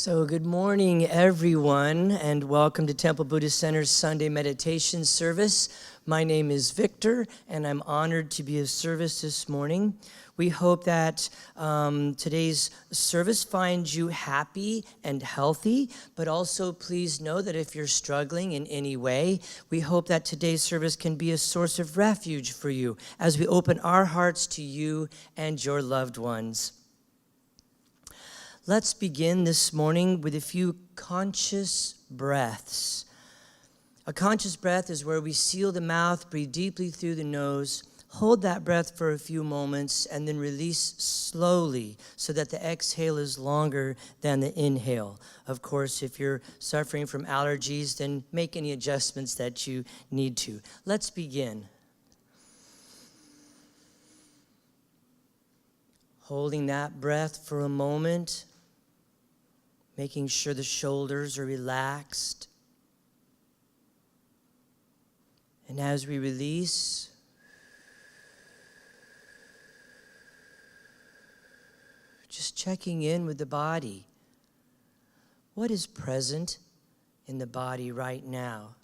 So good morning, everyone, and welcome to Temple Buddhist Center's Sunday meditation service. My name is Victor, and I'm honored to be of service this morning. We hope that today's service finds you happy and healthy, but also please know that if you're struggling in any way, we hope that today's service can be a source of refuge for you as we open our hearts to you and your loved ones. Let's begin this morning with a few conscious breaths. A conscious breath is where we seal the mouth, breathe deeply through the nose, hold that breath for a few moments, and then release slowly so that the exhale is longer than the inhale. Of course, if you're suffering from allergies, then make any adjustments that you need to. Let's begin. Holding that breath for a moment, making sure the shoulders are relaxed. And as we release, just checking in with the body. What is present in the body right now?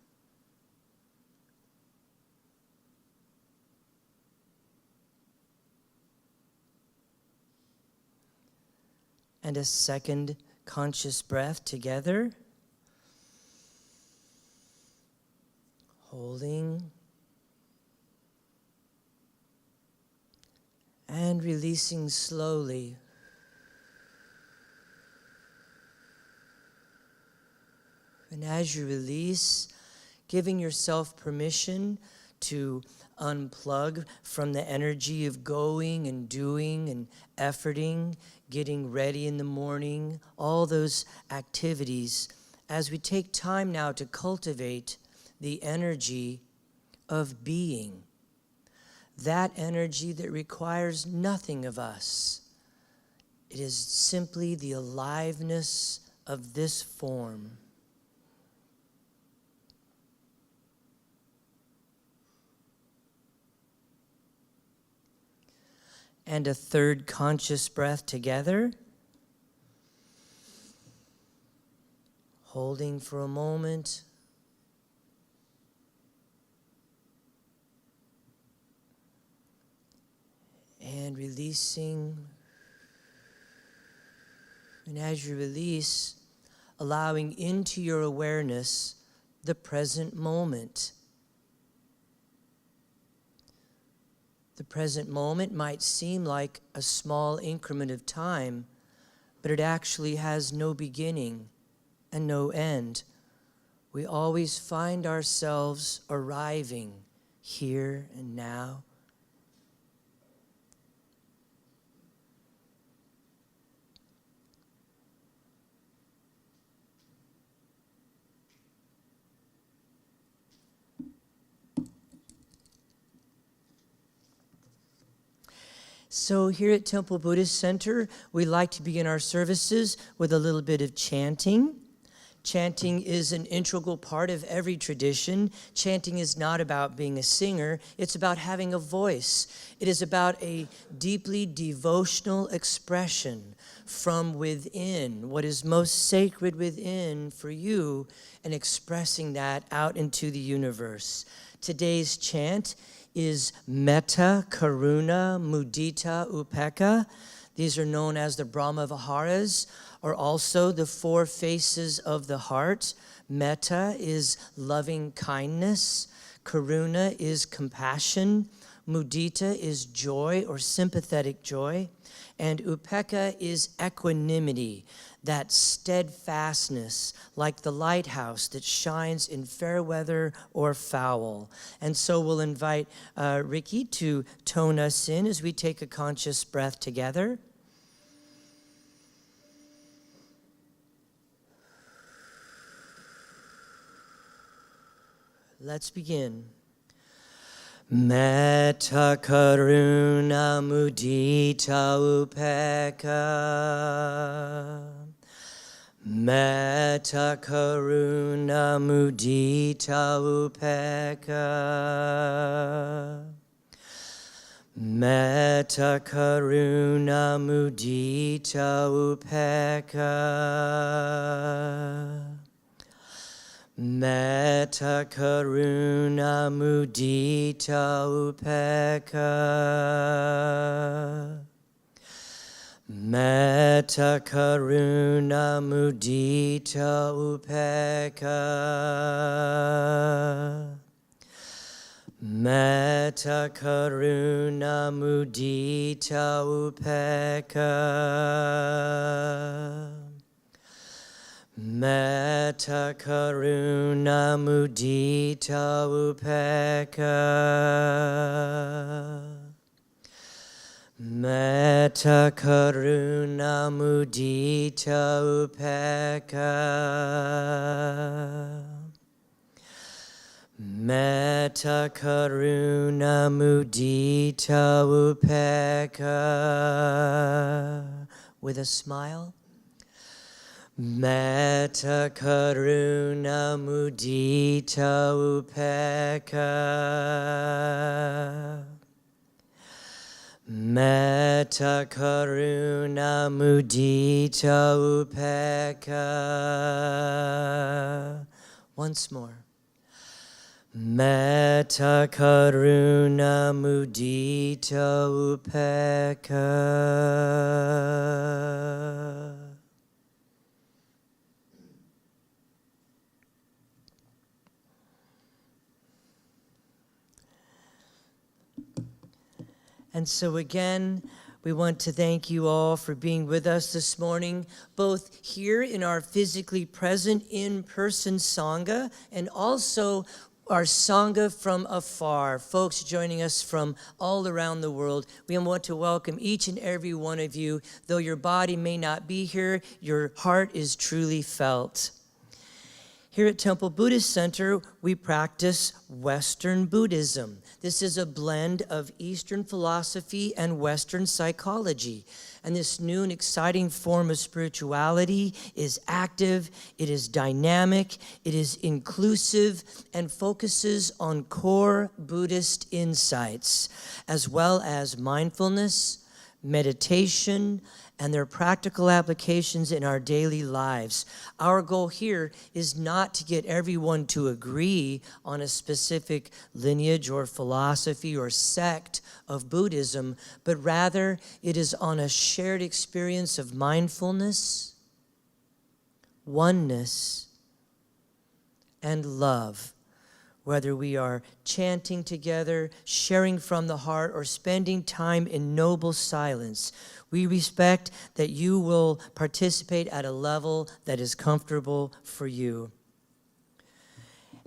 And a second conscious breath together. Holding. And releasing slowly. And as you release, giving yourself permission to unplug from the energy of going and doing and efforting, getting ready in the morning, all those activities, as we take time now to cultivate the energy of being, that energy that requires nothing of us. It is simply the aliveness of this form. And a third conscious breath together. Holding for a moment. And releasing. And as you release, allowing into your awareness the present moment. The present moment might seem like a small increment of time, but it actually has no beginning and no end. We always find ourselves arriving here and now. So here at Temple Buddhist Center, we like to begin our services with a little bit of chanting. Chanting is an integral part of every tradition. Chanting is not about being a singer. It's about having a voice. It is about a deeply devotional expression from within, what is most sacred within for you, and expressing that out into the universe. Today's chant is Metta, Karuna, Mudita, Upekkha. These are known as the Brahma Viharas, or also the four faces of the heart. Metta is loving kindness. Karuna is compassion. Mudita is joy or sympathetic joy. And Upekkha is equanimity, that steadfastness, like the lighthouse that shines in fair weather or foul. And so we'll invite Ricky to tone us in as we take a conscious breath together. Let's begin. Metta, Karuna, Mudita, Upekkha. Metta, Karuna, Mudita, Upekkha. Metta karuna mudita upekkha. Metta karuna mudita upekkha. Metta karuna mudita upekkha. Metta karuna mudita upekkha. Metta karuna mudita upekkha. Metta karuna mudita upekkha. Metta karuna mudita upekkha. With a smile. Metta karuna mudita upekkha. Metta karuna mudita upekkha. Once more. Metta karuna mudita upekkha. And so again, we want to thank you all for being with us this morning, both here in our physically present in-person Sangha and also our Sangha from afar, folks joining us from all around the world. We want to welcome each and every one of you. Though your body may not be here, your heart is truly felt. Here at Temple Buddhist Center, we practice Western Buddhism. This is a blend of Eastern philosophy and Western psychology. And this new and exciting form of spirituality is active, it is dynamic, it is inclusive, and focuses on core Buddhist insights, as well as mindfulness, meditation, and their practical applications in our daily lives. Our goal here is not to get everyone to agree on a specific lineage or philosophy or sect of Buddhism, but rather it is on a shared experience of mindfulness, oneness, and love. Whether we are chanting together, sharing from the heart, or spending time in noble silence, we respect that you will participate at a level that is comfortable for you.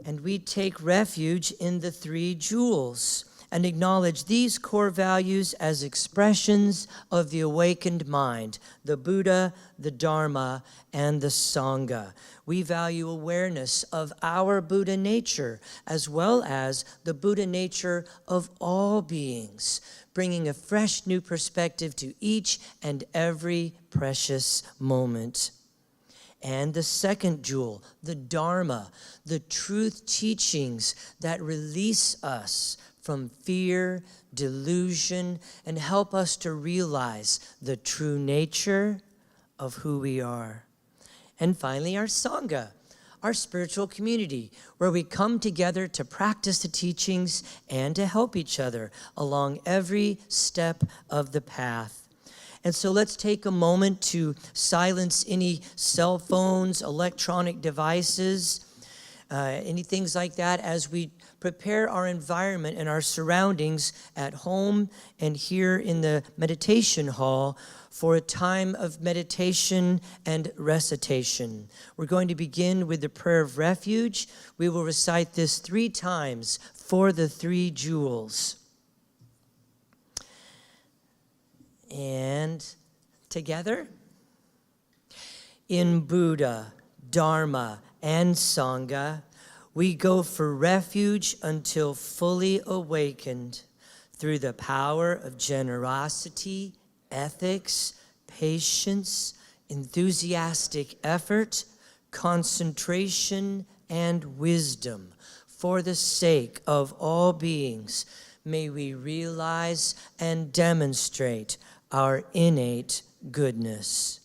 And we take refuge in the three jewels and acknowledge these core values as expressions of the awakened mind, the Buddha, the Dharma, and the Sangha. We value awareness of our Buddha nature as well as the Buddha nature of all beings, bringing a fresh new perspective to each and every precious moment. And the second jewel, the Dharma, the truth teachings that release us from fear, delusion, and help us to realize the true nature of who we are. And finally, our Sangha, our spiritual community, where we come together to practice the teachings and to help each other along every step of the path. And so let's take a moment to silence any cell phones, electronic devices, any things like that as we prepare our environment and our surroundings at home and here in the meditation hall for a time of meditation and recitation. We're going to begin with the prayer of refuge. We will recite this 3 times for the 3 jewels. And together, in Buddha, Dharma, and Sangha, we go for refuge until fully awakened through the power of generosity, ethics, patience, enthusiastic effort, concentration, and wisdom for the sake of all beings, may we realize and demonstrate our innate goodness.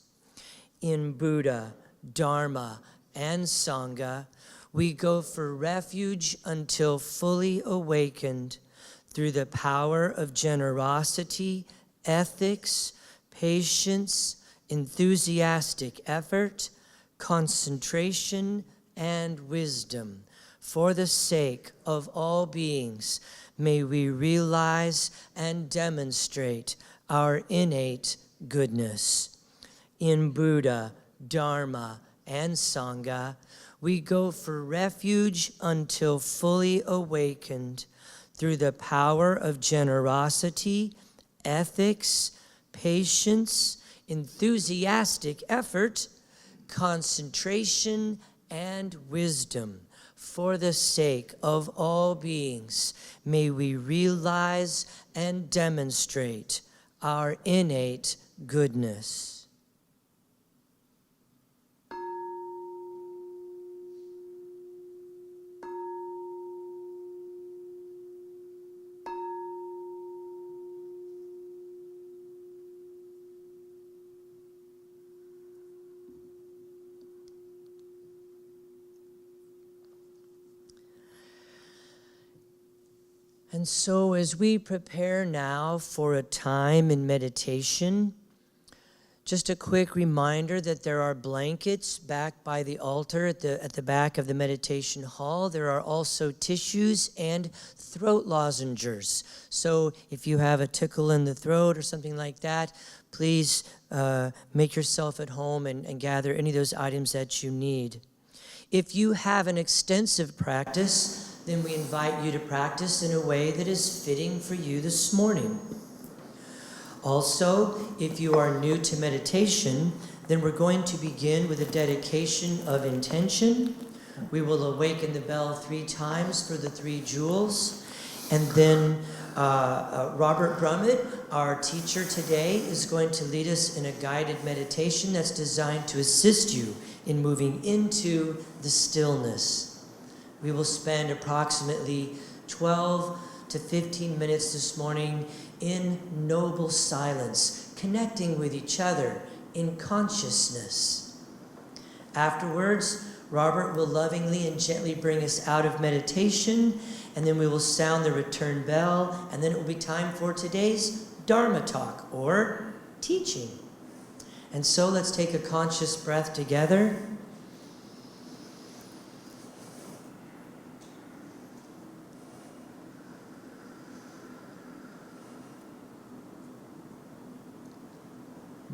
In Buddha, Dharma, and Sangha, we go for refuge until fully awakened through the power of generosity, ethics, patience, enthusiastic effort, concentration, and wisdom. For the sake of all beings, may we realize and demonstrate our innate goodness. In Buddha, Dharma, and Sangha, we go for refuge until fully awakened through the power of generosity, ethics, patience, enthusiastic effort, concentration, and wisdom. For the sake of all beings, may we realize and demonstrate our innate goodness. And so as we prepare now for a time in meditation, just a quick reminder that there are blankets back by the altar at the back of the meditation hall. There are also tissues and throat lozenges. So if you have a tickle in the throat or something like that, please make yourself at home and gather any of those items that you need. If you have an extensive practice, then we invite you to practice in a way that is fitting for you this morning. Also, if you are new to meditation, then we're going to begin with a dedication of intention. We will awaken the bell 3 times for the 3 jewels. And then Robert Brumet, our teacher today, is going to lead us in a guided meditation that's designed to assist you in moving into the stillness. We will spend approximately 12 to 15 minutes this morning in noble silence, connecting with each other in consciousness. Afterwards, Robert will lovingly and gently bring us out of meditation, and then we will sound the return bell, and then it will be time for today's Dharma talk, or teaching. And so let's take a conscious breath together.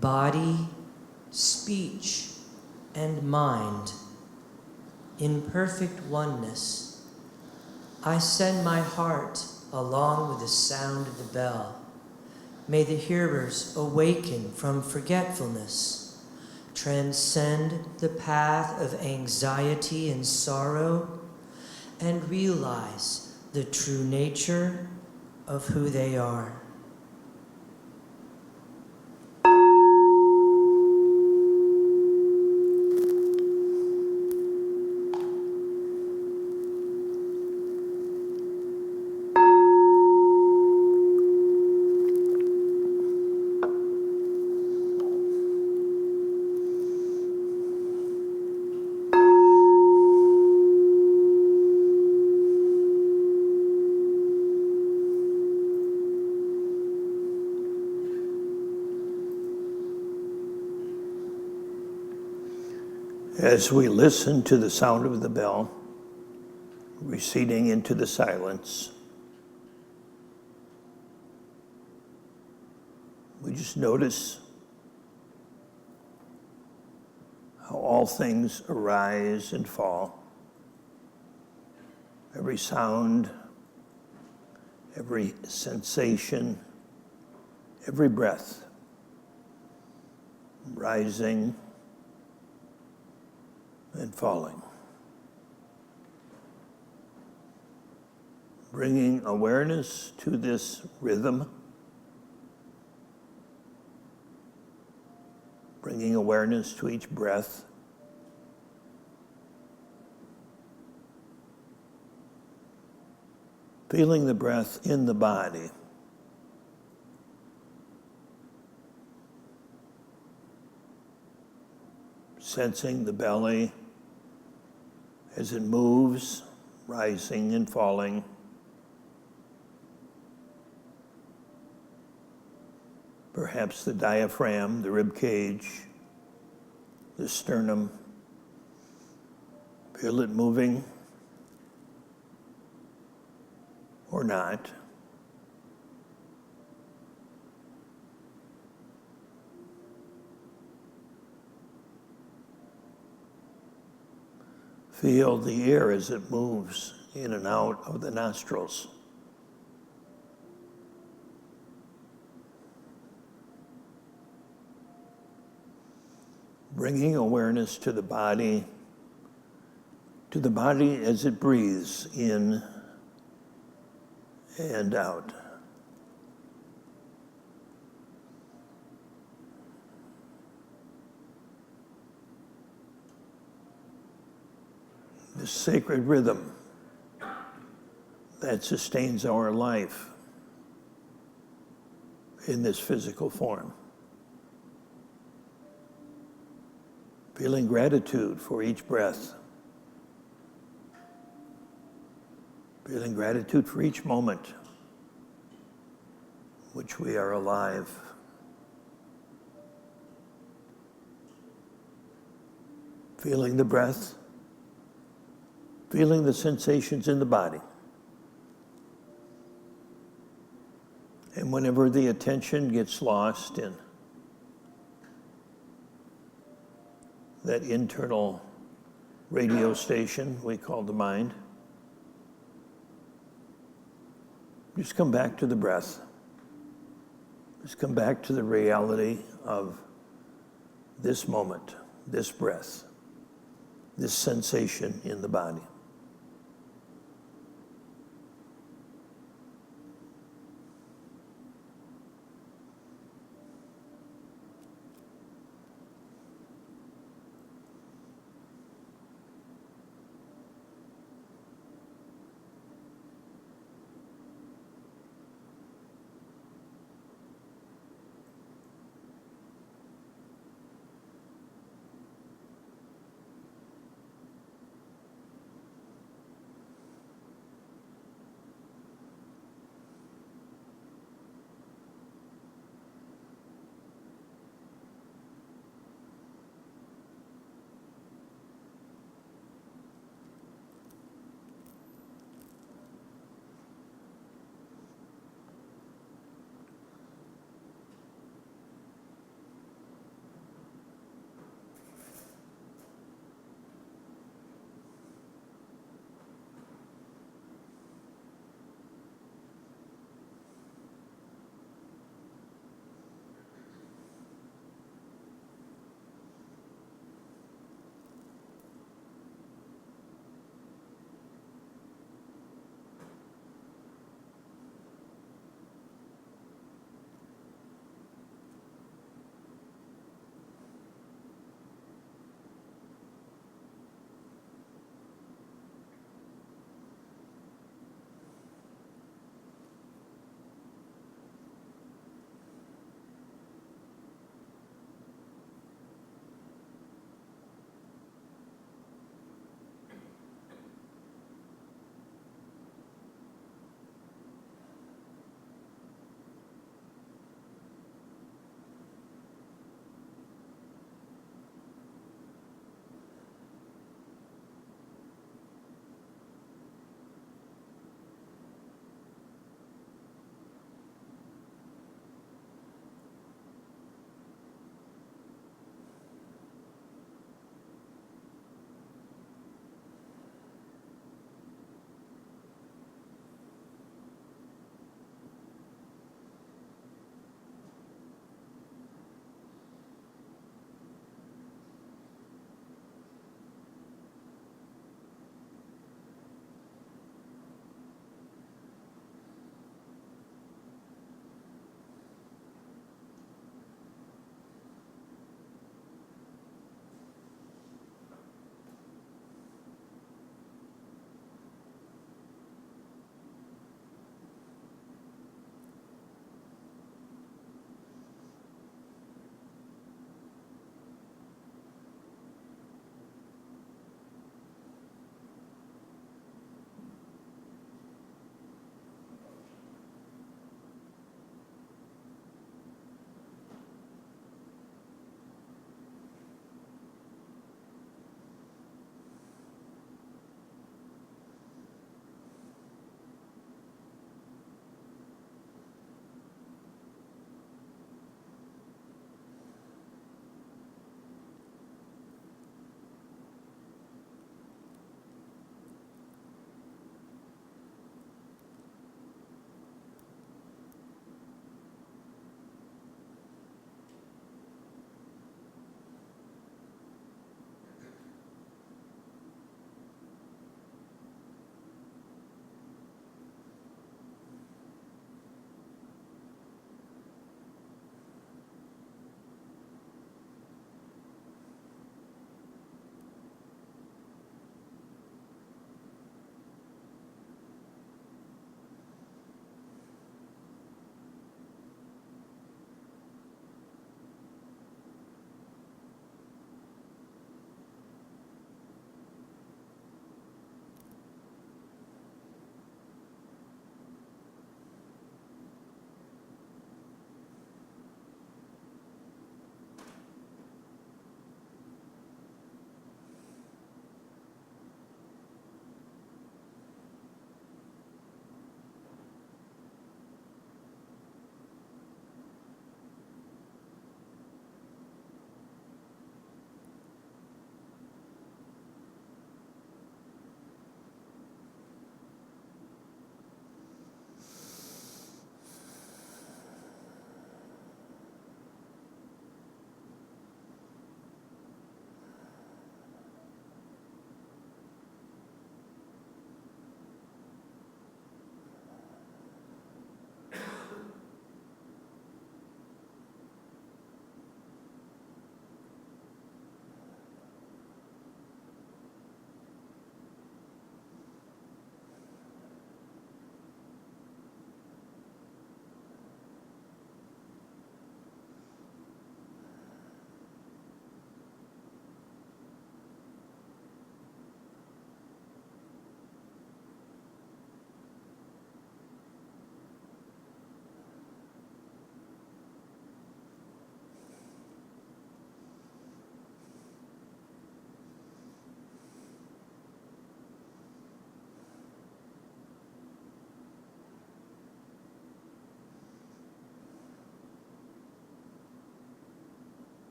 Body, speech, and mind in perfect oneness. I send my heart along with the sound of the bell. May the hearers awaken from forgetfulness, transcend the path of anxiety and sorrow, and realize the true nature of who they are. As we listen to the sound of the bell, receding into the silence, we just notice how all things arise and fall. Every sound, every sensation, every breath, rising and falling. Bringing awareness to this rhythm, bringing awareness to each breath, Feeling the breath in the body. Sensing the belly as it moves, rising and falling. Perhaps the diaphragm, the rib cage, the sternum. Feel it moving or not. Feel the air as it moves in and out of the nostrils. Bringing awareness to the body as it breathes in and out. The sacred rhythm that sustains our life in this physical form. Feeling gratitude for each breath. Feeling gratitude for each moment which we are alive. Feeling the breath. Feeling the sensations in the body. And whenever the attention gets lost in that internal radio station we call the mind, just come back to the breath. Just come back to the reality of this moment, this breath, this sensation in the body.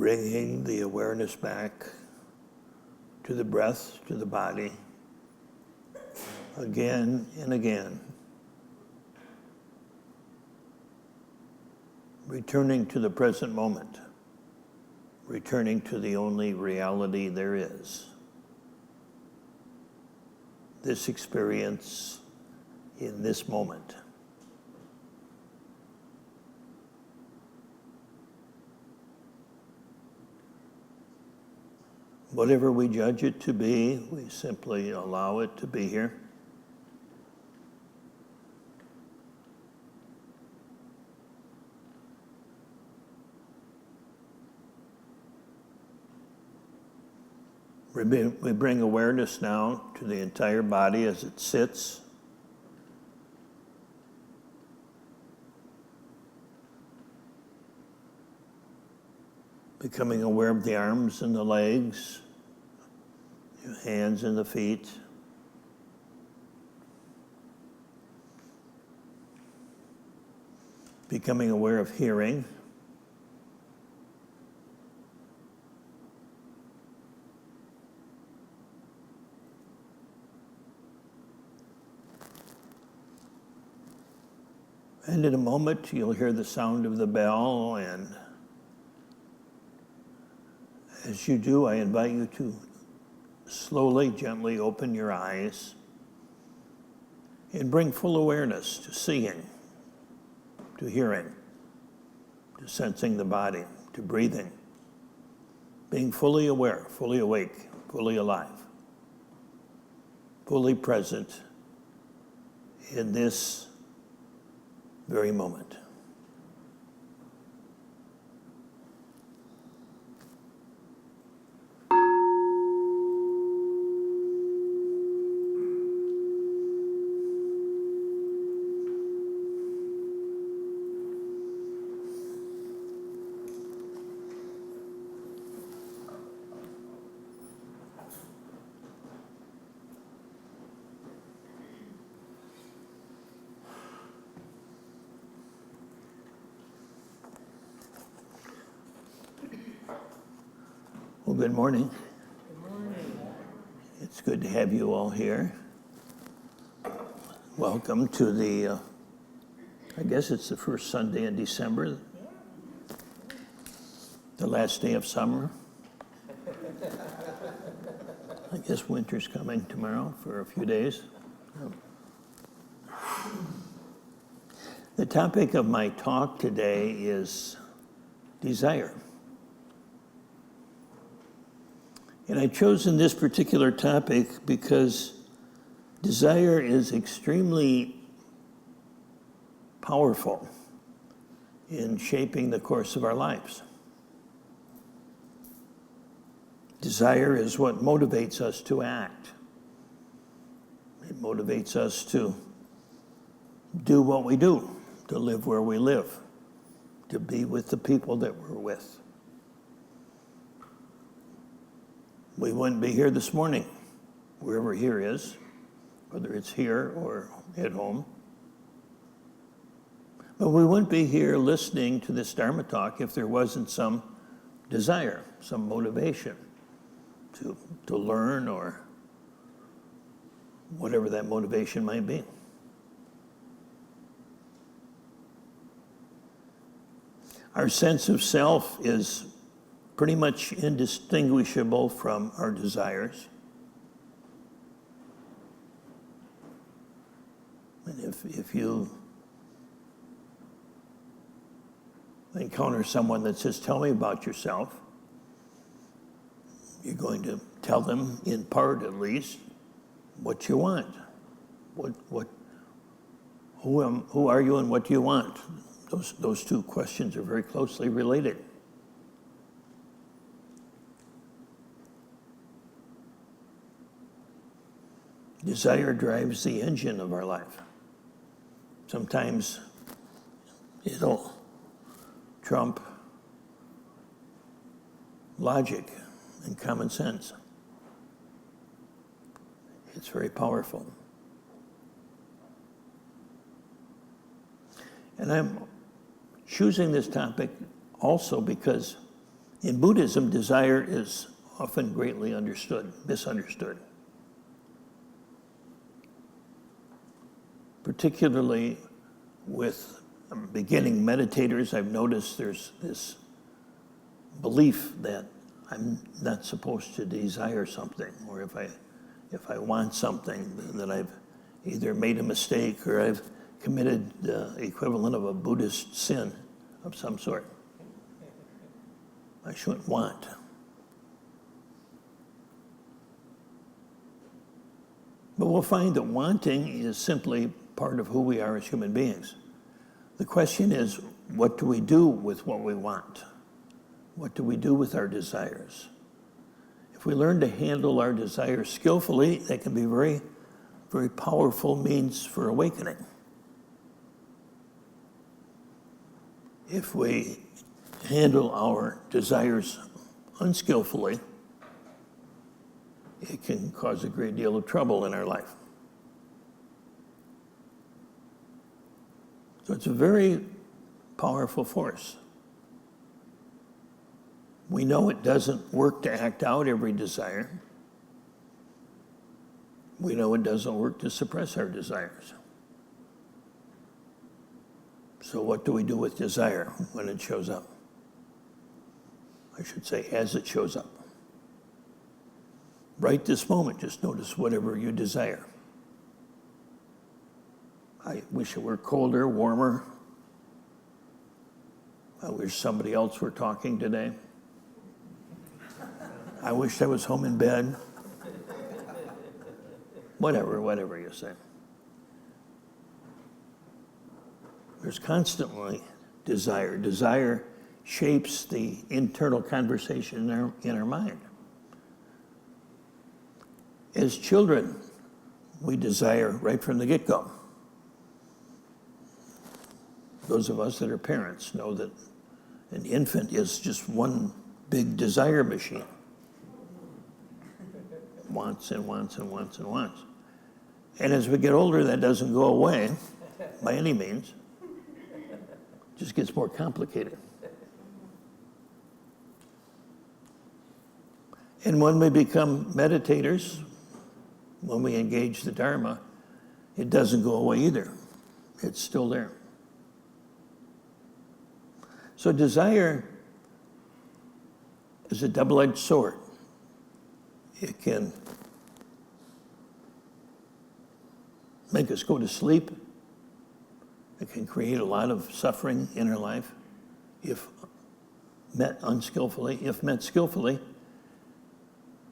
bringing the awareness back to the breath, to the body, again and again. Returning to the present moment, returning to the only reality there is. This experience in this moment. Whatever we judge it to be, we simply allow it to be here. We bring awareness now to the entire body as it sits. Becoming aware of the arms and the legs, your hands and the feet. Becoming aware of hearing. And in a moment, you'll hear the sound of the bell, and as you do, I invite you to slowly, gently open your eyes and bring full awareness to seeing, to hearing, to sensing the body, to breathing, being fully aware, fully awake, fully alive, fully present in this very moment. Well, good morning. Good morning. It's good to have you all here. Welcome to the, I guess it's the first Sunday in December, the last day of summer. I guess winter's coming tomorrow for a few days. The topic of my talk today is desire. And I've chosen this particular topic because desire is extremely powerful in shaping the course of our lives. Desire is what motivates us to act. It motivates us to do what we do, to live where we live, to be with the people that we're with. We wouldn't be here this morning, wherever here is, whether it's here or at home. But we wouldn't be here listening to this Dharma talk if there wasn't some desire, some motivation to learn, or whatever that motivation might be. Our sense of self is pretty much indistinguishable from our desires. And if you encounter someone that says, "Tell me about yourself," you're going to tell them, in part at least, what you want. Who are you and what do you want? Those two questions are very closely related. Desire drives the engine of our life. Sometimes it'll trump logic and common sense. It's very powerful. And I'm choosing this topic also because In Buddhism, desire is often greatly misunderstood. Particularly with beginning meditators, I've noticed there's this belief that I'm not supposed to desire something, or if I want something, that I've either made a mistake or I've committed the equivalent of a Buddhist sin of some sort. I shouldn't want. But we'll find that wanting is simply part of who we are as human beings. The question is, what do we do with what we want? What do we do with our desires? If we learn to handle our desires skillfully, they can be very, very powerful means for awakening. If we handle our desires unskillfully, it can cause a great deal of trouble in our life. So it's a very powerful force. We know it doesn't work to act out every desire. We know it doesn't work to suppress our desires. So what do we do with desire when it shows up? I should say, as it shows up. Right this moment, just notice whatever you desire. I wish it were colder, warmer. I wish somebody else were talking today. I wish I was home in bed. Whatever you say. There's constantly desire. Desire shapes the internal conversation in our mind. As children, we desire right from the get-go. Those of us that are parents know that an infant is just one big desire machine. Wants and wants and wants and wants. And as we get older, that doesn't go away by any means. It just gets more complicated. And when we become meditators, when we engage the Dharma, it doesn't go away either. It's still there. So desire is a double-edged sword. It can make us go to sleep. It can create a lot of suffering in our life if met unskillfully. If met skillfully,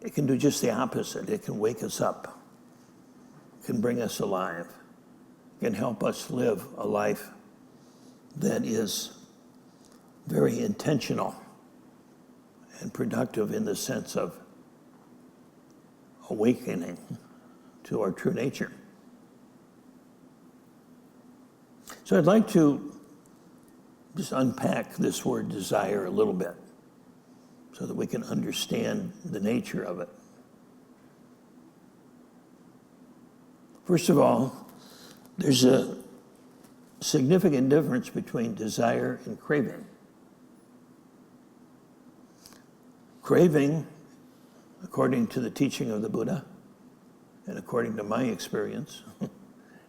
it can do just the opposite. It can wake us up. It can bring us alive. It can help us live a life that is very intentional and productive in the sense of awakening to our true nature. So I'd like to just unpack this word desire a little bit so that we can understand the nature of it. First of all, there's a significant difference between desire and craving. Craving, according to the teaching of the Buddha, and according to my experience,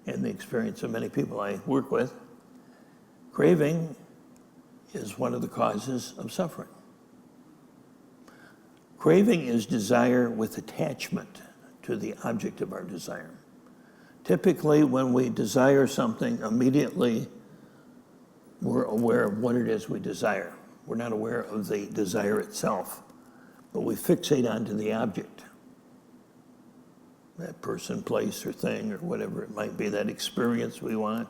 and the experience of many people I work with, craving is one of the causes of suffering. Craving is desire with attachment to the object of our desire. Typically, when we desire something, immediately we're aware of what it is we desire. We're not aware of the desire itself, but we fixate onto the object. That person, place, or thing, or whatever it might be, that experience we want,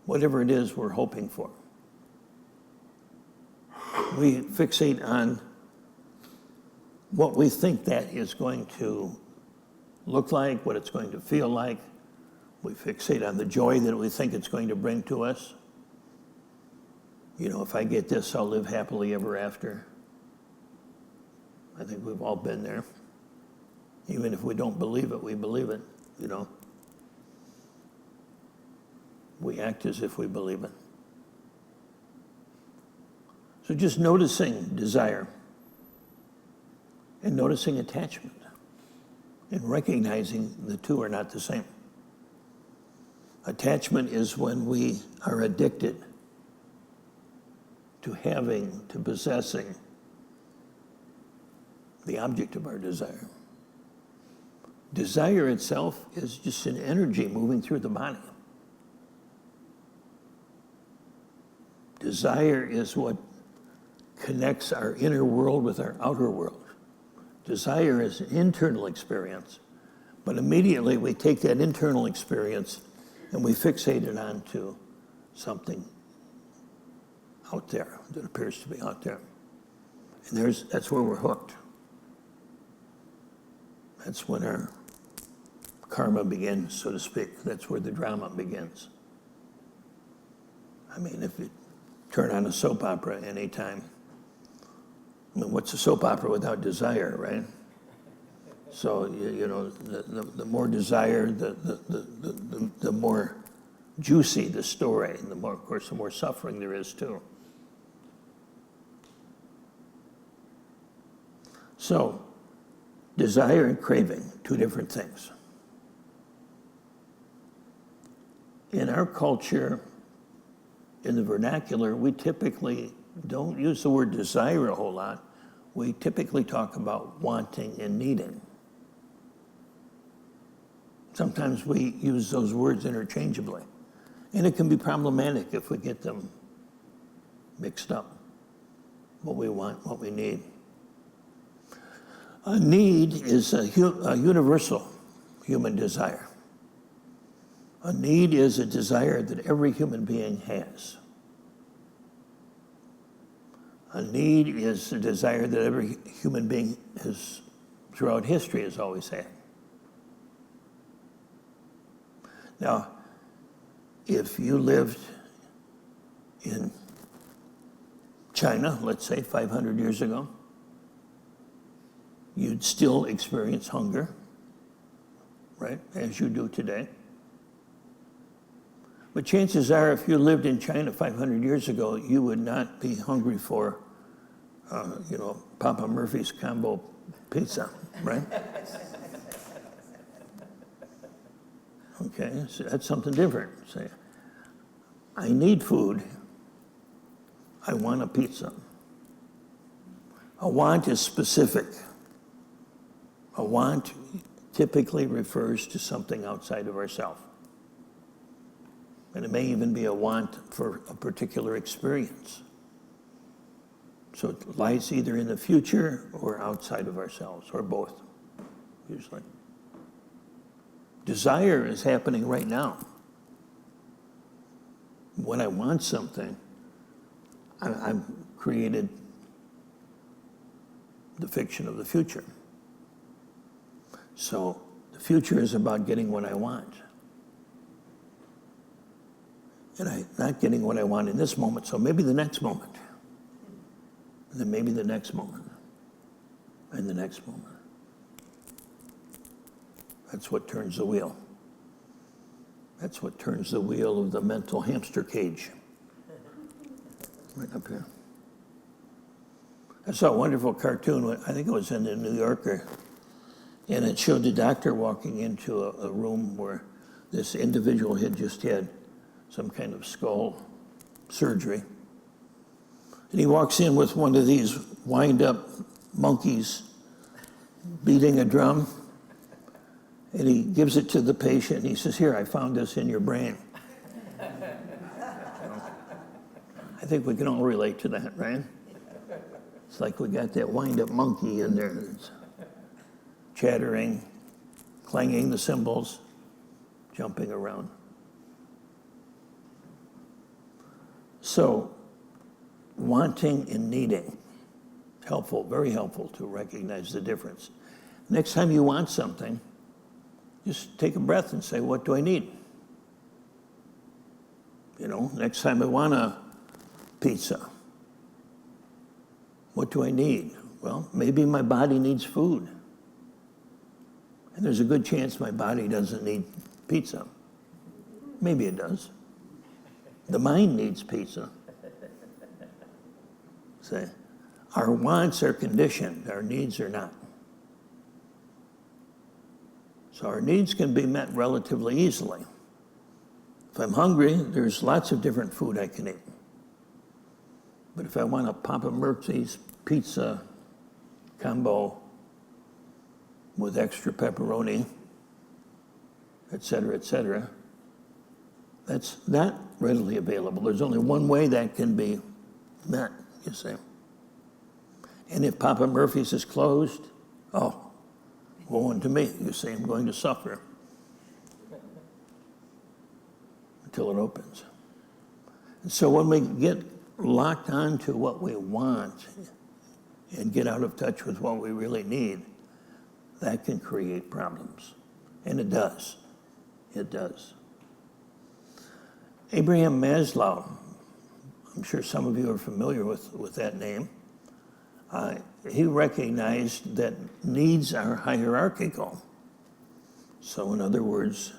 whatever it is we're hoping for. We fixate on what we think that is going to look like, what it's going to feel like. We fixate on the joy that we think it's going to bring to us. You know, if I get this, I'll live happily ever after. I think we've all been there. Even if we don't believe it, we believe it, you know. We act as if we believe it. So just noticing desire and noticing attachment and recognizing the two are not the same. Attachment is when we are addicted to having, to possessing the object of our desire. Desire itself is just an energy moving through the body. Desire is what connects our inner world with our outer world. Desire is an internal experience, but immediately we take that internal experience and we fixate it onto something out there that appears to be out there. And that's where we're hooked. That's when our karma begins, so to speak. That's where the drama begins. I mean, if you turn on a soap opera anytime, I mean, what's a soap opera without desire, right? So, you know, the more desire, the more juicy the story, and the more, of course, the more suffering there is too. So, desire and craving, two different things. In our culture, in the vernacular, we typically don't use the word desire a whole lot. We typically talk about wanting and needing. Sometimes we use those words interchangeably. And it can be problematic if we get them mixed up. What we want, what we need. A need is a universal human desire. A need is a desire that every human being has. A need is a desire that every human being has, throughout history, has always had. Now, if you lived in China, let's say 500 years ago, you'd still experience hunger, right, as you do today. But chances are, if you lived in China 500 years ago, you would not be hungry for, Papa Murphy's combo pizza, right? Okay, so that's something different. Say, I need food. I want a pizza. A want is specific. A want typically refers to something outside of ourselves. And it may even be a want for a particular experience. So it lies either in the future or outside of ourselves, or both, usually. Desire is happening right now. When I want something, I've created the fiction of the future. So the future is about getting what I want. And I'm not getting what I want in this moment, so maybe the next moment. And then maybe the next moment. And the next moment. That's what turns the wheel. That's what turns the wheel of the mental hamster cage. Right up here. I saw a wonderful cartoon, I think it was in the New Yorker, and it showed the doctor walking into a room where this individual had just had some kind of skull surgery. And he walks in with one of these wind-up monkeys beating a drum, and he gives it to the patient, and he says, "Here, I found this in your brain." I think we can all relate to that, right? It's like we got that wind-up monkey in there that's chattering, clanging the cymbals, jumping around. So, wanting and needing, helpful, very helpful to recognize the difference. Next time you want something, just take a breath and say, what do I need? You know, next time I want a pizza, what do I need? Well, maybe my body needs food. And there's a good chance my body doesn't need pizza. Maybe it does. The mind needs pizza. See, our wants are conditioned, our needs are not. So our needs can be met relatively easily. If I'm hungry, there's lots of different food I can eat. But if I want a Papa Murphy's pizza combo with extra pepperoni, et cetera, that's not readily available. There's only one way that can be met, you see. And if Papa Murphy's is closed, oh, woe unto me, you see, I'm going to suffer until it opens. And so when we get locked onto what we want and get out of touch with what we really need, that can create problems. And it does. It does. Abraham Maslow, I'm sure some of you are familiar with that name. He recognized that needs are hierarchical. So in other words,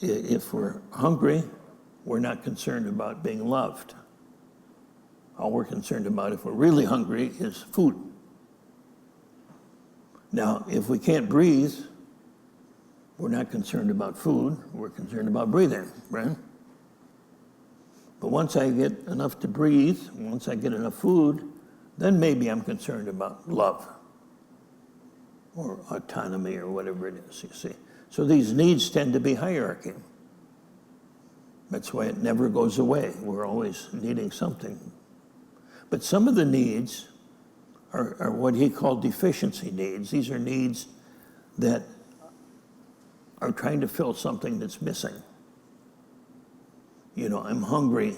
if we're hungry, we're not concerned about being loved. All we're concerned about if we're really hungry is food. Now, if we can't breathe, we're not concerned about food, we're concerned about breathing, right? But once I get enough to breathe, once I get enough food, then maybe I'm concerned about love or autonomy or whatever it is, you see. So these needs tend to be hierarchy. That's why it never goes away. We're always needing something. But some of the needs are what he called deficiency needs. These are needs that are trying to fill something that's missing. You know, I'm hungry.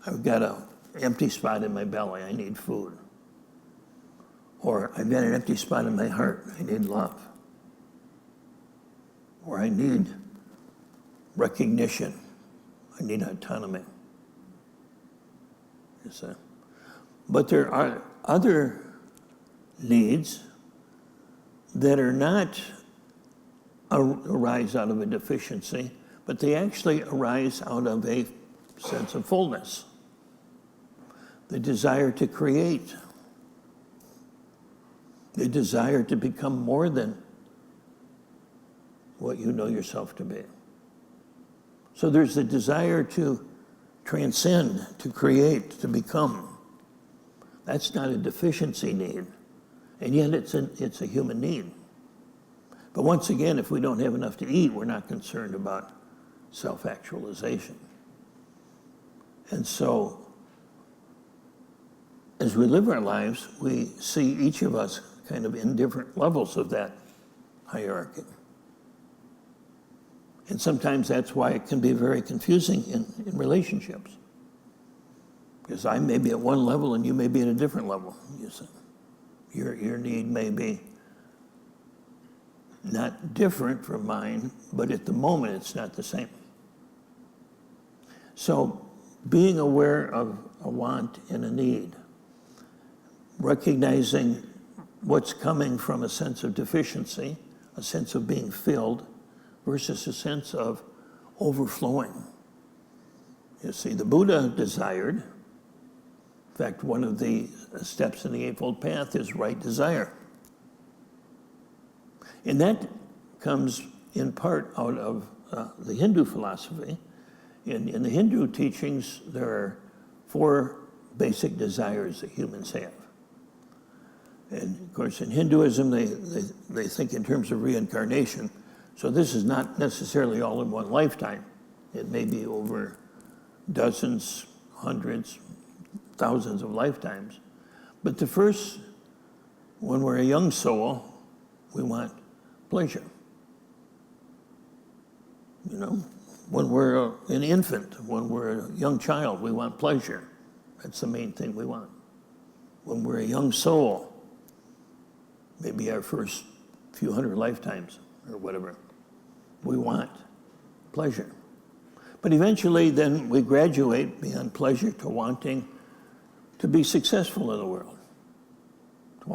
I've got an empty spot in my belly. I need food. Or I've got an empty spot in my heart. I need love. Or I need recognition. I need autonomy. You see? But there are other needs that are not arise out of a deficiency, but they actually arise out of a sense of fullness. The desire to create. The desire to become more than what you know yourself to be. So there's the desire to transcend, to create, to become. That's not a deficiency need, and yet it's a human need. But once again, if we don't have enough to eat, we're not concerned about self-actualization. And so, as we live our lives, we see each of us kind of in different levels of that hierarchy. And sometimes that's why it can be very confusing in relationships. Because I may be at one level and you may be at a different level, you see. Your need may be not different from mine, but at the moment it's not the same. So being aware of a want and a need, recognizing what's coming from a sense of deficiency, a sense of being filled, versus a sense of overflowing. You see, the Buddha desired, in fact, one of the steps in the Eightfold Path is right desire. And that comes in part out of the Hindu philosophy. In the Hindu teachings, there are 4 basic desires that humans have. And of course, in Hinduism, they think in terms of reincarnation. So this is not necessarily all in one lifetime. It may be over dozens, hundreds, thousands of lifetimes. But the first, when we're a young soul, we want pleasure. You know, when we're an infant, when we're a young child, we want pleasure. That's the main thing we want. When we're a young soul, maybe our first few hundred lifetimes or whatever, we want pleasure. But eventually then we graduate beyond pleasure to wanting to be successful in the world, to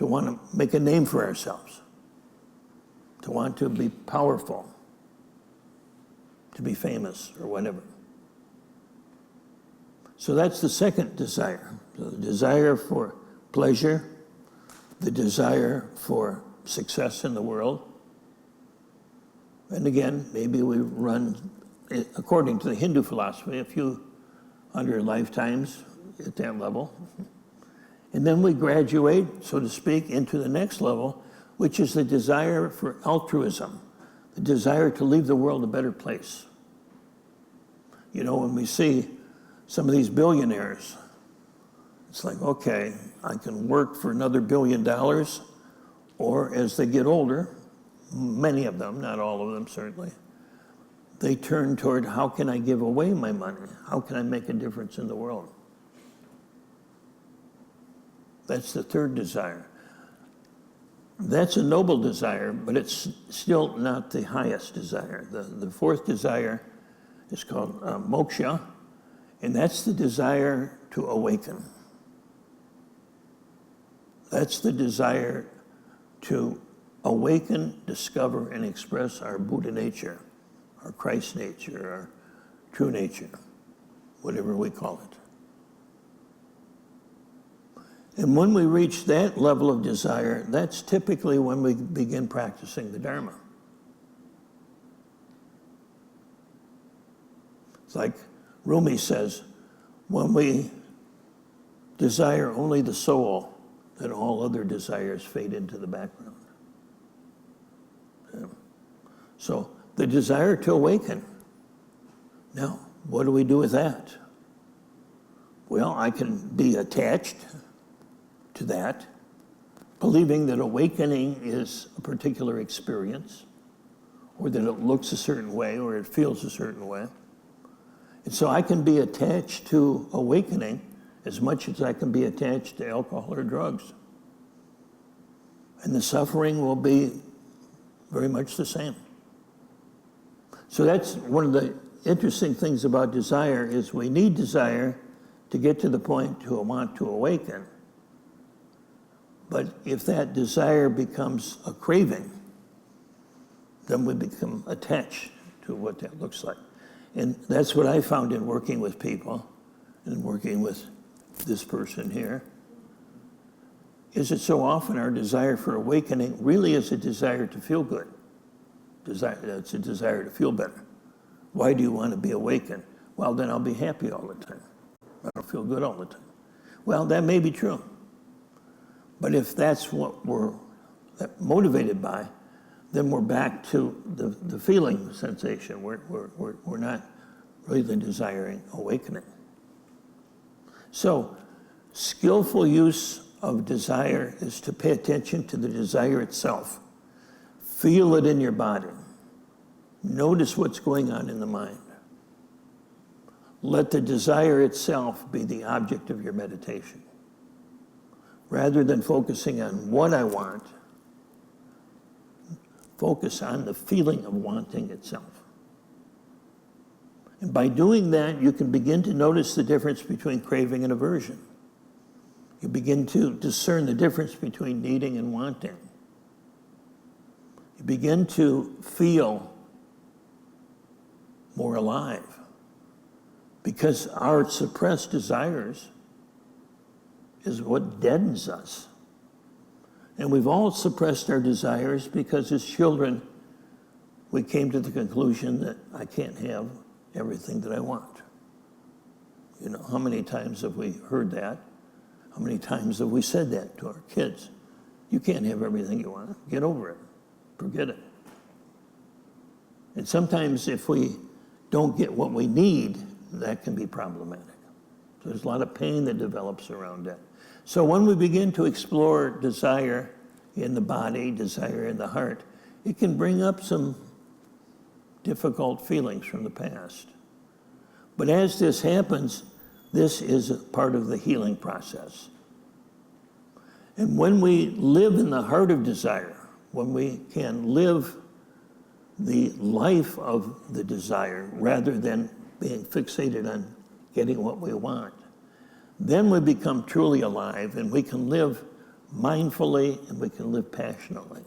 want to make a name for ourselves, to want to be powerful, to be famous or whatever. So that's the second desire. So the desire for pleasure, the desire for success in the world. And again, maybe we run, according to the Hindu philosophy, a few hundred lifetimes at that level. And then we graduate, so to speak, into the next level, which is the desire for altruism, the desire to leave the world a better place. You know, when we see some of these billionaires, it's like, okay, I can work for another $1 billion, or as they get older, many of them, not all of them certainly, they turn toward how can I give away my money? How can I make a difference in the world? That's the third desire. That's a noble desire, but it's still not the highest desire. The fourth desire is called moksha, and that's the desire to awaken. That's the desire to awaken, discover, and express our Buddha nature, our Christ nature, our true nature, whatever we call it. And when we reach that level of desire, that's typically when we begin practicing the Dharma. It's like Rumi says, when we desire only the soul, then all other desires fade into the background. So the desire to awaken. Now, what do we do with that? Well, I can be attached to that, believing that awakening is a particular experience, or that it looks a certain way, or it feels a certain way. And so I can be attached to awakening as much as I can be attached to alcohol or drugs. And the suffering will be very much the same. So that's one of the interesting things about desire, is we need desire to get to the point to want to awaken. But if that desire becomes a craving, then we become attached to what that looks like. And that's what I found in working with people and working with this person here, is that so often our desire for awakening really is a desire to feel good. It's a desire to feel better. Why do you want to be awakened? Well, then I'll be happy all the time. I'll feel good all the time. Well, that may be true. But if that's what we're motivated by, then we're back to the feeling sensation. We're not really desiring awakening. So, skillful use of desire is to pay attention to the desire itself. Feel it in your body. Notice what's going on in the mind. Let the desire itself be the object of your meditation. Rather than focusing on what I want, focus on the feeling of wanting itself. And by doing that, you can begin to notice the difference between craving and aversion. You begin to discern the difference between needing and wanting. You begin to feel more alive, because our suppressed desires is what deadens us. And we've all suppressed our desires because as children, we came to the conclusion that I can't have everything that I want. You know, how many times have we heard that? How many times have we said that to our kids? You can't have everything you want. Get over it. Forget it. And sometimes if we don't get what we need, that can be problematic. So there's a lot of pain that develops around that. So when we begin to explore desire in the body, desire in the heart, it can bring up some difficult feelings from the past. But as this happens, this is a part of the healing process. And when we live in the heart of desire, when we can live the life of the desire rather than being fixated on getting what we want, then we become truly alive, and we can live mindfully and we can live passionately.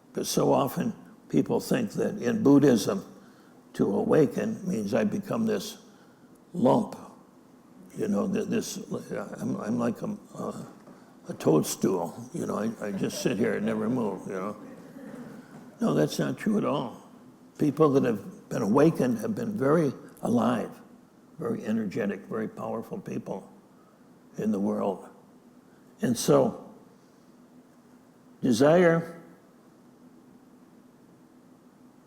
Because so often people think that in Buddhism, to awaken means I become this lump. You know, I'm like a toadstool. You know, I just sit here and never move, you know. No, that's not true at all. People that have been awakened have been very alive, very energetic, very powerful people in the world. And so, desire,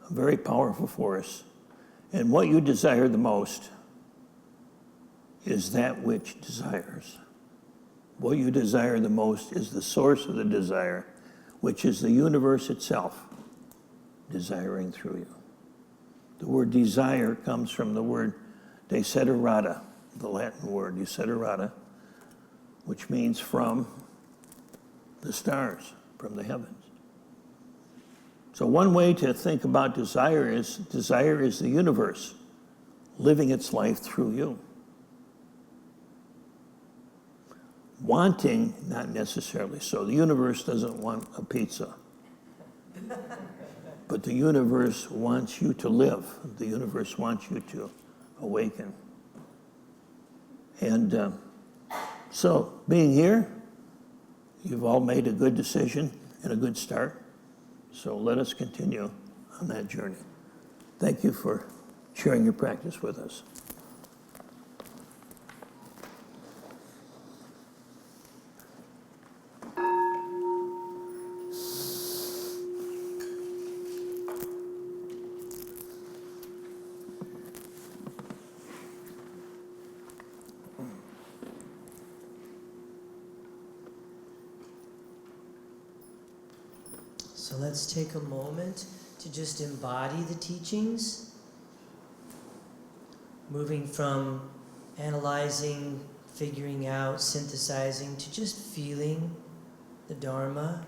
a very powerful force. And what you desire the most is that which desires. What you desire the most is the source of the desire, which is the universe itself desiring through you. The word desire comes from the word desiderata, the Latin word desiderata, which means from the stars, from the heavens. So one way to think about desire is the universe living its life through you. Wanting, not necessarily so. The universe doesn't want a pizza. But the universe wants you to live. The universe wants you to awaken. And so being here, you've all made a good decision and a good start. So let us continue on that journey. Thank you for sharing your practice with us. So let's take a moment to just embody the teachings, moving from analyzing, figuring out, synthesizing, to just feeling the Dharma.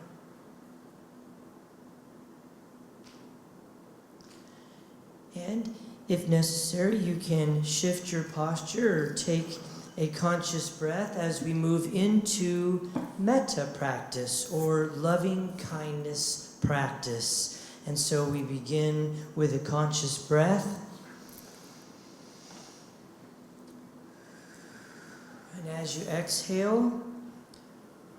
And if necessary, you can shift your posture or take a conscious breath as we move into metta practice or loving kindness practice. And so we begin with a conscious breath. And as you exhale,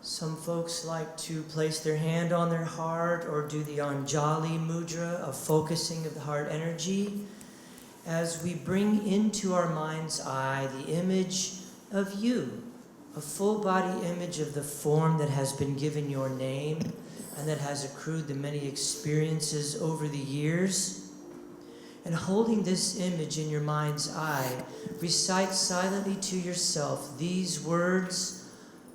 some folks like to place their hand on their heart or do the Anjali mudra of focusing of the heart energy as we bring into our mind's eye the image of you, a full body image of the form that has been given your name and that has accrued the many experiences over the years. And holding this image in your mind's eye, recite silently to yourself these words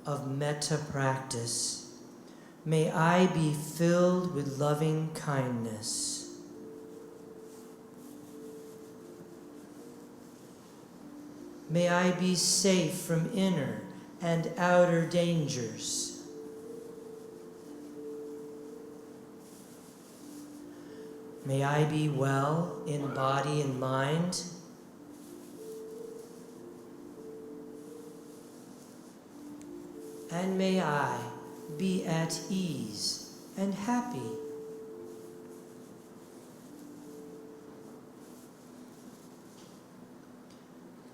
of metta practice. May I be filled with loving kindness. May I be safe from inner and outer dangers. May I be well in body and mind. And may I be at ease and happy.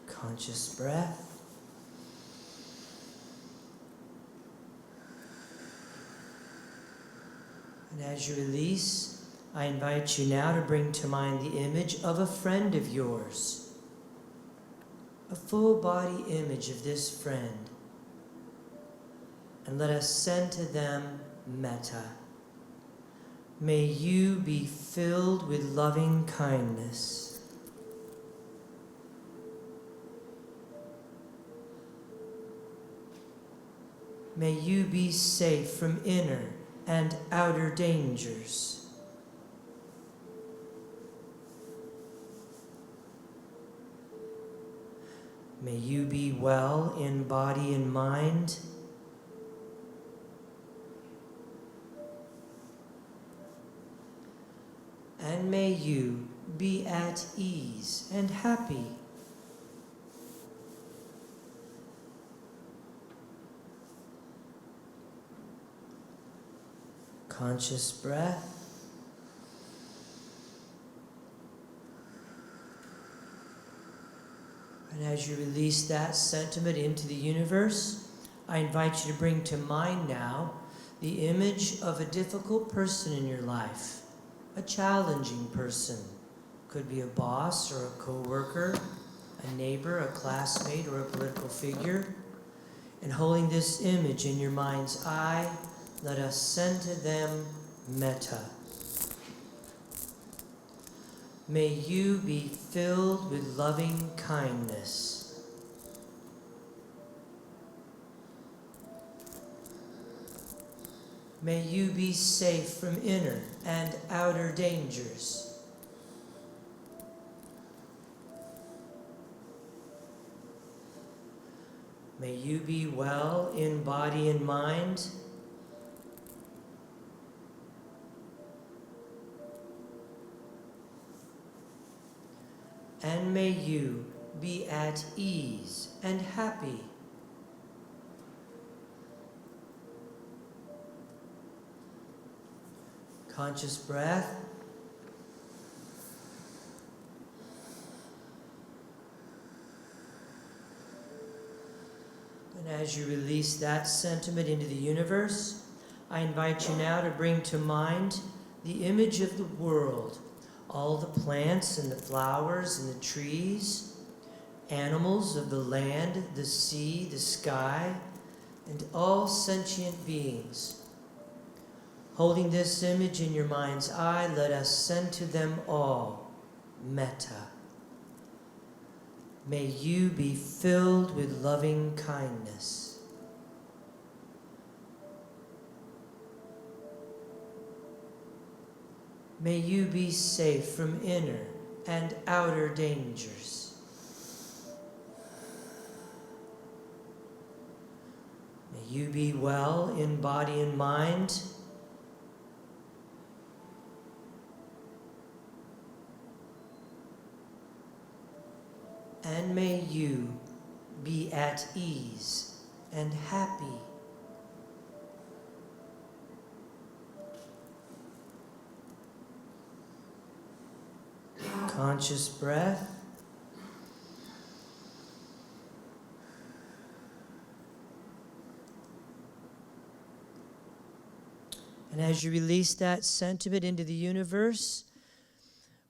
Conscious breath. And as you release, I invite you now to bring to mind the image of a friend of yours. A full body image of this friend. And let us send to them metta. May you be filled with loving kindness. May you be safe from inner and outer dangers. May you be well in body and mind. And may you be at ease and happy. Conscious breath. And as you release that sentiment into the universe, I invite you to bring to mind now the image of a difficult person in your life, a challenging person. Could be a boss or a coworker, a neighbor, a classmate, or a political figure. And holding this image in your mind's eye, let us send to them metta. May you be filled with loving kindness. May you be safe from inner and outer dangers. May you be well in body and mind. And may you be at ease and happy. Conscious breath. And as you release that sentiment into the universe, I invite you now to bring to mind the image of the world, all the plants and the flowers and the trees, animals of the land, the sea, the sky, and all sentient beings. Holding this image in your mind's eye, let us send to them all metta. May you be filled with loving kindness. May you be safe from inner and outer dangers. May you be well in body and mind. And may you be at ease and happy. Conscious breath. And as you release that sentiment into the universe,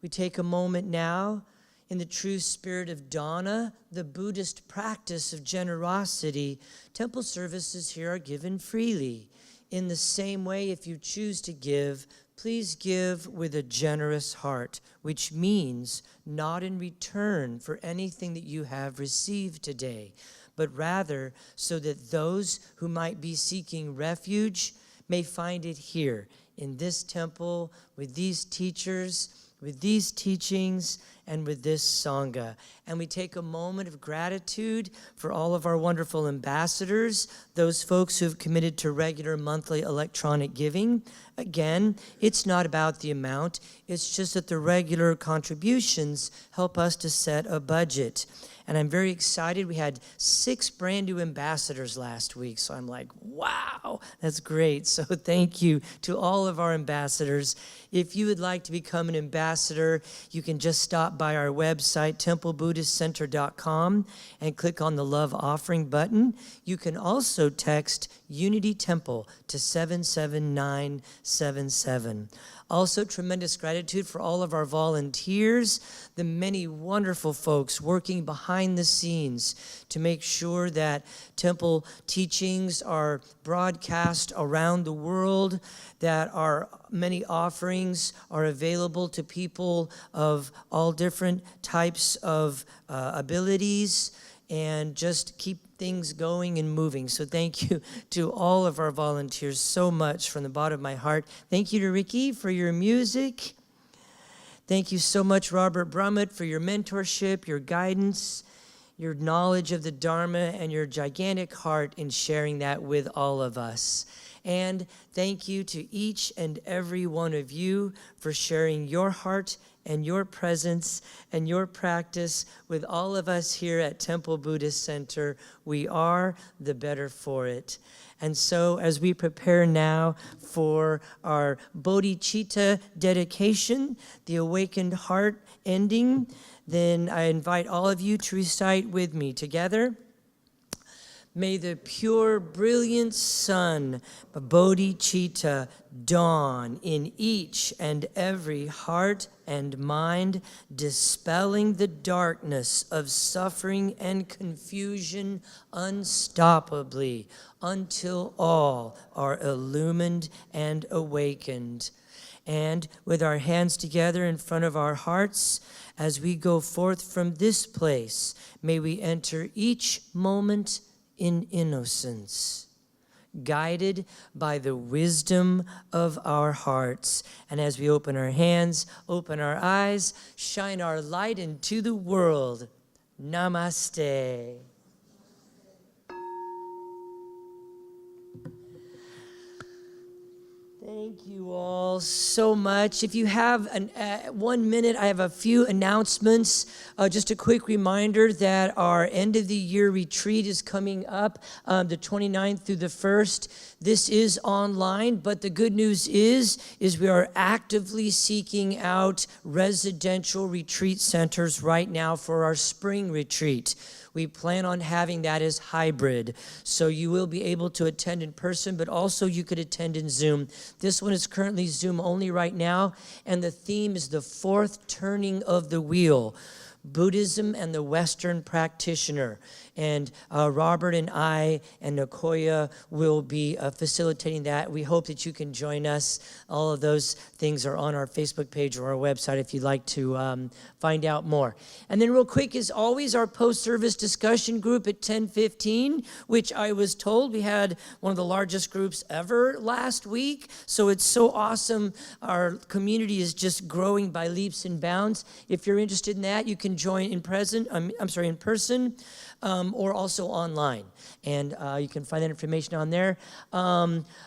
we take a moment now in the true spirit of dana, the Buddhist practice of generosity. Temple services here are given freely. In the same way, if you choose to give, please give with a generous heart, which means not in return for anything that you have received today, but rather so that those who might be seeking refuge may find it here in this temple with these teachers, with these teachings, and with this Sangha. And we take a moment of gratitude for all of our wonderful ambassadors, those folks who have committed to regular monthly electronic giving. Again, it's not about the amount, it's just that the regular contributions help us to set a budget. And I'm very excited. We had 6 brand new ambassadors last week. So I'm like, wow, that's great. So thank you to all of our ambassadors. If you would like to become an ambassador, you can just stop by our website, templebuddhistcenter.com, and click on the Love Offering button. You can also text Unity Temple to 77977. Also, tremendous gratitude for all of our volunteers, the many wonderful folks working behind the scenes to make sure that temple teachings are broadcast around the world, that our many offerings are available to people of all different types of abilities, and just keep things going and moving. So thank you to all of our volunteers so much from the bottom of my heart. Thank you to Ricky for your music. Thank you so much, Robert Brumet, for your mentorship, your guidance, your knowledge of the Dharma, and your gigantic heart in sharing that with all of us. And thank you to each and every one of you for sharing your heart and your presence and your practice with all of us here at Temple Buddhist Center. We are the better for it. And so as we prepare now for our bodhicitta dedication, the awakened heart ending, then I invite all of you to recite with me together. May the pure, brilliant sun of bodhicitta dawn in each and every heart and mind, dispelling the darkness of suffering and confusion unstoppably, until all are illumined and awakened. And with our hands together in front of our hearts, as we go forth from this place, may we enter each moment in innocence, guided by the wisdom of our hearts. And as we open our hands, open our eyes, shine our light into the world. Namaste. Thank you all so much. If you have 1 minute, I have a few announcements. Just a quick reminder that our end of the year retreat is coming up the 29th through the 1st. This is online, but the good news is we are actively seeking out residential retreat centers right now for our spring retreat. We plan on having that as hybrid, so you will be able to attend in person, but also you could attend in Zoom. This one is currently Zoom only right now, and the theme is the fourth turning of the wheel, Buddhism and the Western practitioner. And Robert and I and Nicoya will be facilitating that. We hope that you can join us. All of those things are on our Facebook page or our website if you'd like to find out more. And then real quick, as always, our post-service discussion group at 10:15, which I was told we had one of the largest groups ever last week. So it's so awesome. Our community is just growing by leaps and bounds. If you're interested in that, you can join in person, or also online. And you can find that information on there.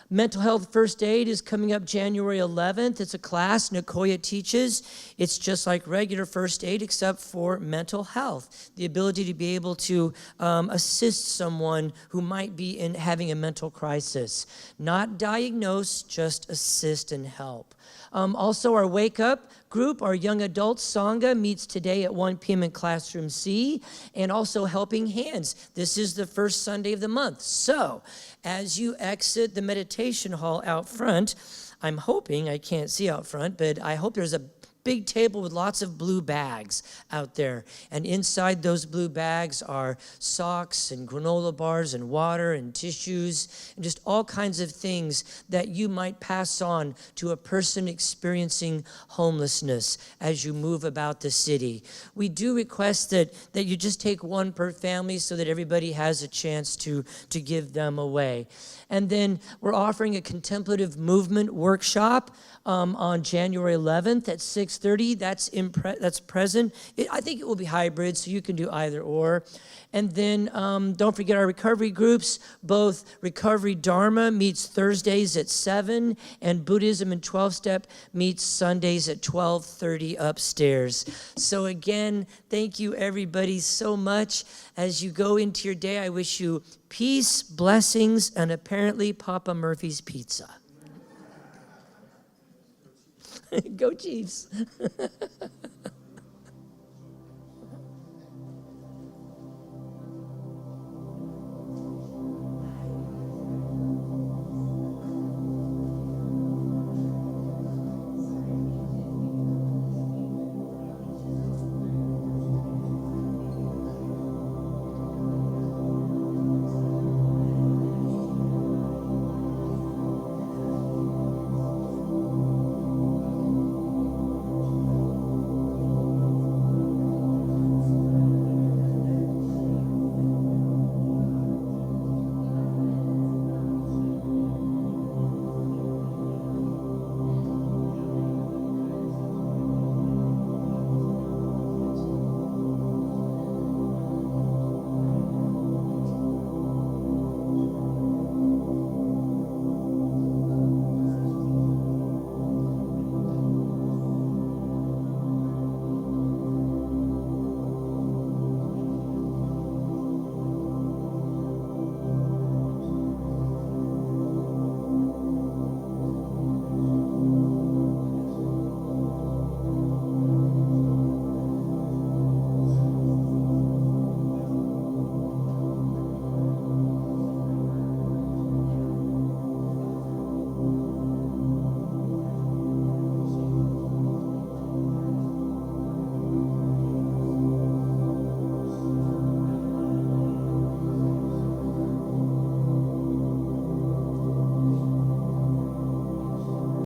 Mental health first aid is coming up January 11th. It's a class Nicoya teaches. It's just like regular first aid except for mental health. The ability to be able to assist someone who might be having a mental crisis. Not diagnose, just assist and help. Also, our Wake Up group, our young adult Sangha, meets today at 1 p.m. in Classroom C, and also Helping Hands. This is the first Sunday of the month. So, as you exit the meditation hall out front, I'm hoping, I can't see out front, but I hope there's a big table with lots of blue bags out there. And inside those blue bags are socks and granola bars and water and tissues and just all kinds of things that you might pass on to a person experiencing homelessness as you move about the city. We do request that you just take one per family so that everybody has a chance to give them away. And then we're offering a contemplative movement workshop on January 11th at 6:30. That's present. I think it will be hybrid, so you can do either or. And then don't forget our recovery groups. Both Recovery Dharma meets Thursdays at 7, and Buddhism and 12-Step meets Sundays at 12:30 upstairs. So again, thank you everybody so much. As you go into your day, I wish you peace, blessings, and apparently Papa Murphy's pizza. Go Chiefs.